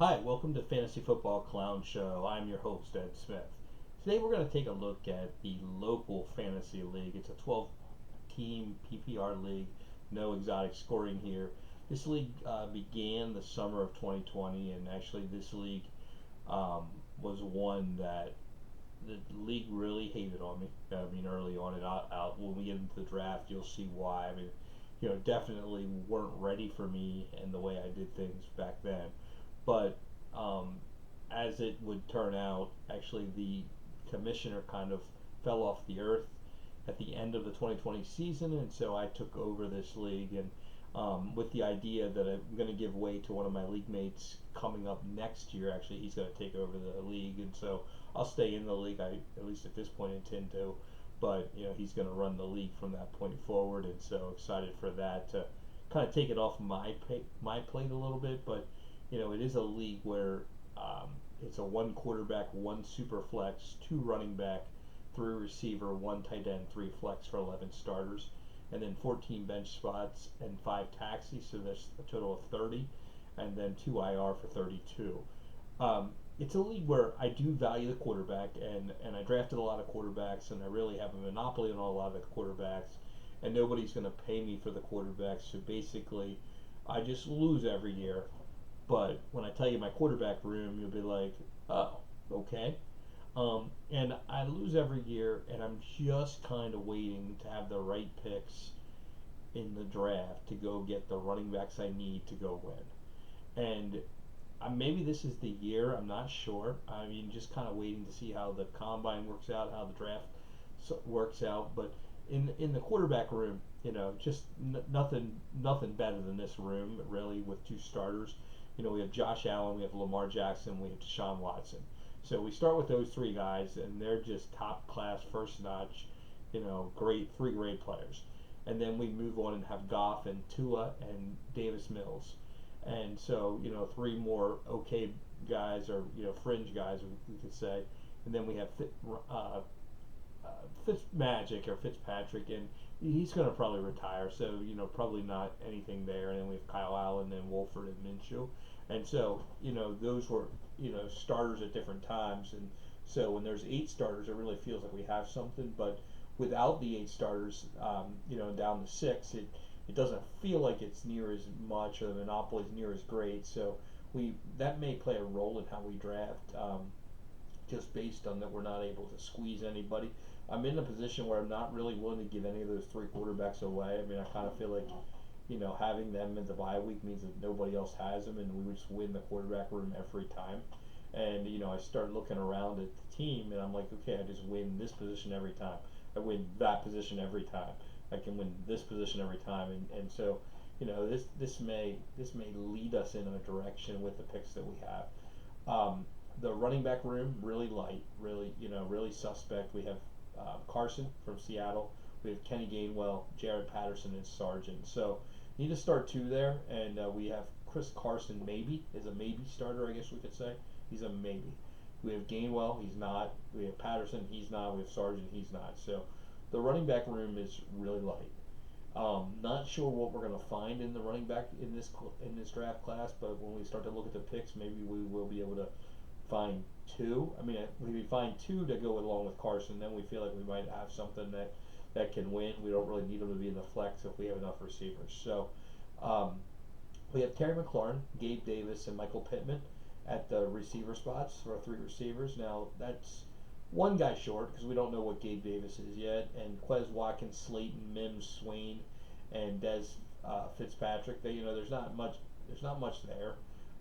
Hi, welcome to Fantasy Football Clown Show. I'm your host, Ed Smith. Today we're going to take a look at the local fantasy league. It's a 12 team PPR league, no exotic scoring here. This league began the summer of 2020, and actually, this league um, was one that the league really hated on me. I mean, early on, and when we get into the draft, you'll see why. I mean, definitely weren't ready for me and the way I did things back then. But um, as it would turn out, actually the commissioner kind of fell off the earth at the end of the 2020 season, and so I took over this league, and with the idea that I'm going to give way to one of my league mates coming up next year. Actually, he's going to take over the league, and so I'll stay in the league. I at least at this point intend to, but he's going to run the league from that point forward, and so excited for that to kind of take it off my plate a little bit. But it is a league where um, it's a one quarterback, one super flex, two running back, three receiver, one tight end, three flex for 11 starters, and then 14 bench spots and five taxis, so there's a total of 30, and then two IR for 32. It's a league where I do value the quarterback, and I drafted a lot of quarterbacks, and I really have a monopoly on a lot of the quarterbacks, and nobody's going to pay me for the quarterbacks, so basically, I just lose every year. But when I tell you my quarterback room, you'll be like, oh, okay. And I lose every year, and I'm just kind of waiting to have the right picks in the draft to go get the running backs I need to go win. And maybe this is the year. I'm not sure. I mean, just kind of waiting to see how the combine works out, how the draft works out. But in the quarterback room, just nothing better than this room really with two starters. We have Josh Allen, we have Lamar Jackson, we have Deshaun Watson. So we start with those three guys, and they're just top class, first notch, three great players. And then we move on and have Goff and Tua and Davis Mills. And so, three more okay guys, or, fringe guys, we could say. And then we have uh, Fitzmagic or Fitzpatrick, and he's going to probably retire. So probably not anything there. And then we have Kyle Allen and Wolford and Minshew, and so those were starters at different times. And so when there's eight starters, it really feels like we have something. But without the eight starters, down to six, it doesn't feel like it's near as much, or the monopoly is near as great. So we that may play a role in how we draft. Just based on that we're not able to squeeze anybody. I'm in a position where I'm not really willing to give any of those three quarterbacks away. I mean, I kind of feel like, having them in the bye week means that nobody else has them, and we just win the quarterback room every time. And, I started looking around at the team, and I'm like, okay, I just win this position every time. I win that position every time. I can win this position every time. And so, this may lead us in a direction with the picks that we have. The running back room really light, really suspect. We have Carson from Seattle. We have Kenny Gainwell, Jared Patterson, and Sargent. So need to start two there, and we have Chris Carson maybe is a maybe starter. I guess we could say he's a maybe. We have Gainwell, he's not. We have Patterson, he's not. We have Sargent, he's not. So the running back room is really light. Not sure what we're going to find in the running back in this draft class, but when we start to look at the picks, maybe we will be able to find two. I mean, if we find two to go along with Carson, then we feel like we might have something that can win. We don't really need them to be in the flex if we have enough receivers. So um, we have Terry McLaurin, Gabe Davis, and Michael Pittman at the receiver spots for three receivers. Now that's one guy short because we don't know what Gabe Davis is yet, and Quez Watkins, Slayton, Mims, Swain, and Des Fitzpatrick. There's not much there.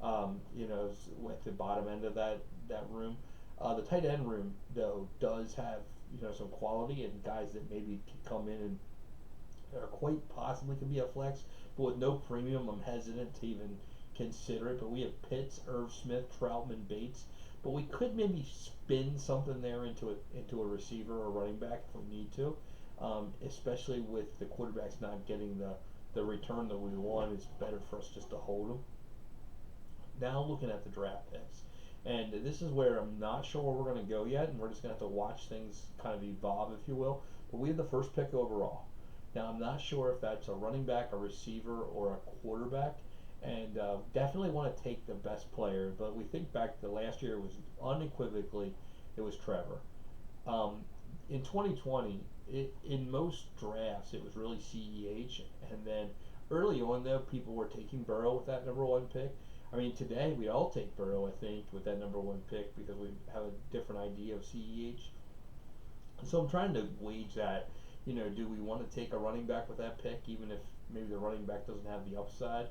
At the bottom end of that room. The tight end room though does have some quality and guys that maybe could come in and or quite possibly could be a flex, but with no premium, I'm hesitant to even consider it. But we have Pitts, Irv Smith, Troutman, Bates. But we could maybe spin something there into a receiver or running back if we need to, especially with the quarterbacks not getting the return that we want. It's better for us just to hold them. Now looking at the draft picks. And this is where I'm not sure where we're going to go yet, and we're just going to have to watch things kind of evolve, if you will. But we have the first pick overall. Now, I'm not sure if that's a running back, a receiver, or a quarterback. and definitely want to take the best player. But we think back to last year, it was unequivocally it was Trevor. Um, in 2020, in most drafts, it was really CEH, and then early on though, people were taking Burrow with that number one pick. I mean, today we all take Burrow, I think, with that number one pick because we have a different idea of CEH. So I'm trying to wage that. Do we want to take a running back with that pick, even if maybe the running back doesn't have the upside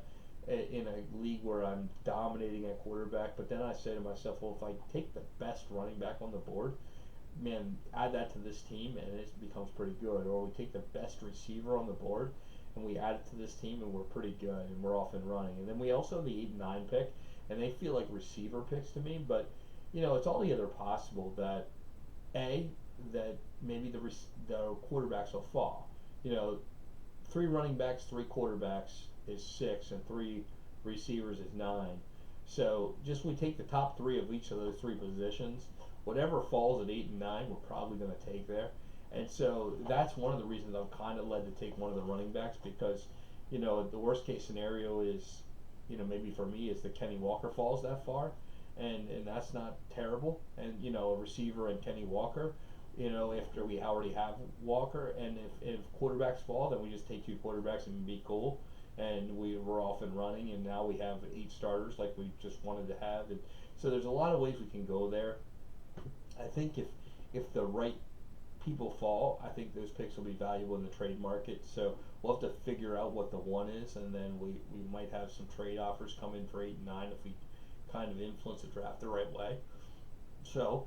in a league where I'm dominating at quarterback? But then I say to myself, well, if I take the best running back on the board, man, add that to this team and it becomes pretty good. Or we take the best receiver on the board and we add it to this team and we're pretty good and we're off and running. And then we also have the 8 and 9 pick, and they feel like receiver picks to me, but it's altogether possible that a that maybe the quarterbacks will fall. You know, 3 running backs, 3 quarterbacks is 6, and 3 receivers is 9. So just we take the top 3 of each of those 3 positions. Whatever falls at 8 and 9, we're probably going to take there. And so that's one of the reasons I'm kind of led to take one of the running backs because, the worst case scenario is, maybe for me is that Kenny Walker falls that far, and that's not terrible. And a receiver and Kenny Walker, after we already have Walker, and if quarterbacks fall, then we just take 2 quarterbacks and be cool, and we're off and running, and now we have 8 starters like we just wanted to have. And so there's a lot of ways we can go there. I think if the right people fall, I think those picks will be valuable in the trade market. So we'll have to figure out what the one is, and then we might have some trade offers come in for 8 and 9 if we kind of influence the draft the right way. So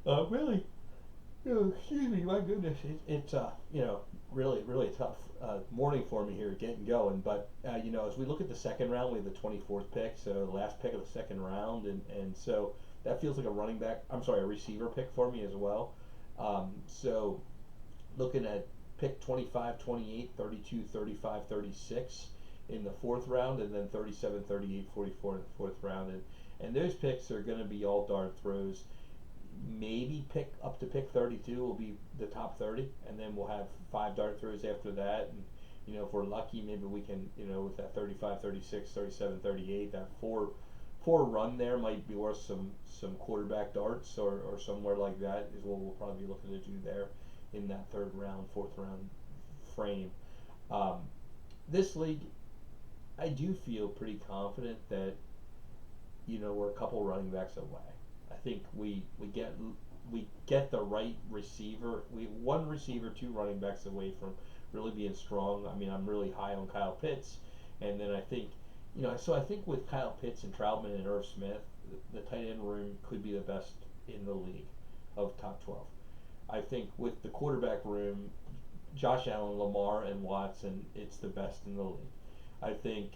really, excuse me, my goodness, it's really really tough morning for me here getting going. But as we look at the second round, we have the 24th pick, so the last pick of the second round, and so that feels like a receiver pick for me as well. So looking at pick 25, 28, 32, 35, 36 in the 4th round, and then 37, 38, 44 in the 4th round, and those picks are going to be all dart throws. Maybe pick up to pick 32 will be the top 30, and then we'll have 5 dart throws after that. And if we're lucky, maybe we can, with that 35, 36, 37, 38, that four run there might be worth some quarterback darts or somewhere like that is what we'll probably be looking to do there in that 3rd round, 4th round frame. This league, I do feel pretty confident that we're a couple running backs away. I think we get the right receiver. We 1 receiver, 2 running backs away from really being strong. I mean, I'm really high on Kyle Pitts, and then I think so I think with Kyle Pitts and Troutman and Irv Smith, the tight end room could be the best in the league of top 12. I think with the quarterback room, Josh Allen, Lamar, and Watson, it's the best in the league. I think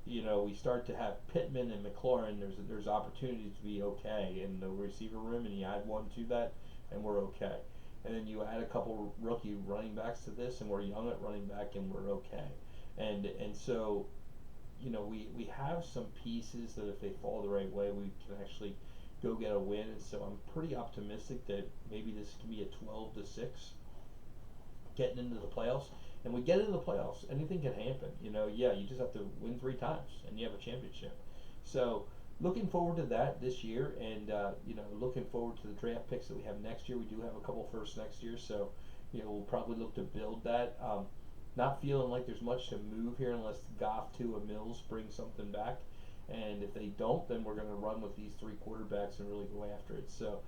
we start to have Pittman and McLaurin. There's opportunities to be okay in the receiver room, and you add 1 to that, and we're okay. And then you add a couple rookie running backs to this, and we're young at running back, and we're okay. And so we have some pieces that if they fall the right way, we can actually go get a win. And so I'm pretty optimistic that maybe this can be a 12-6 getting into the playoffs. And we get into the playoffs, anything can happen. You just have to win 3 times and you have a championship. So looking forward to that this year, and looking forward to the draft picks that we have next year. We do have a couple firsts next year, so we'll probably look to build that. Not feeling like there's much to move here unless Goff, Tua, Mills bring something back. And if they don't, then we're going to run with these 3 quarterbacks and really go after it. So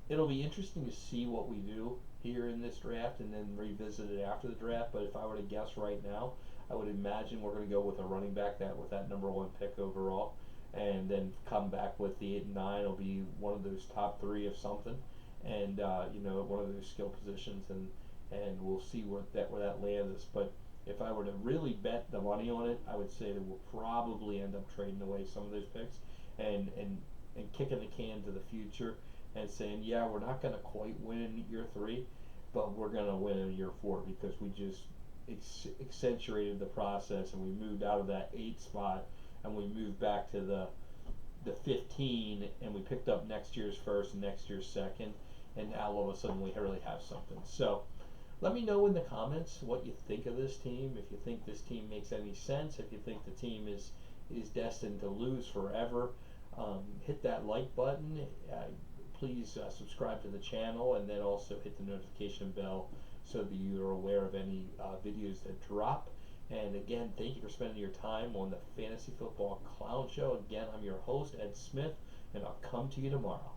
it'll be interesting to see what we do here in this draft and then revisit it after the draft. But if I were to guess right now, I would imagine we're going to go with a running back with that number 1 pick overall, and then come back with the 8 and 9. It'll be one of those top 3 of something, and one of those skill positions, and we'll see where that lands us. But if I were to really bet the money on it, I would say that we'll probably end up trading away some of those picks and kicking the can to the future and saying, yeah, we're not going to quite win in year 3, but we're going to win in year 4 because we just accentuated the process, and we moved out of that 8 spot and we moved back to the 15, and we picked up next year's first and next year's second, and now all of a sudden we really have something. So Let me know in the comments what you think of this team. If you think this team makes any sense. If you think the team is destined to lose forever. Hit that like button. Please subscribe to the channel, and then also hit the notification bell so that you're aware of any videos that drop. And again, thank you for spending your time on the Fantasy Football Clown Show. Again, I'm your host, Ed Smith, and I'll come to you tomorrow.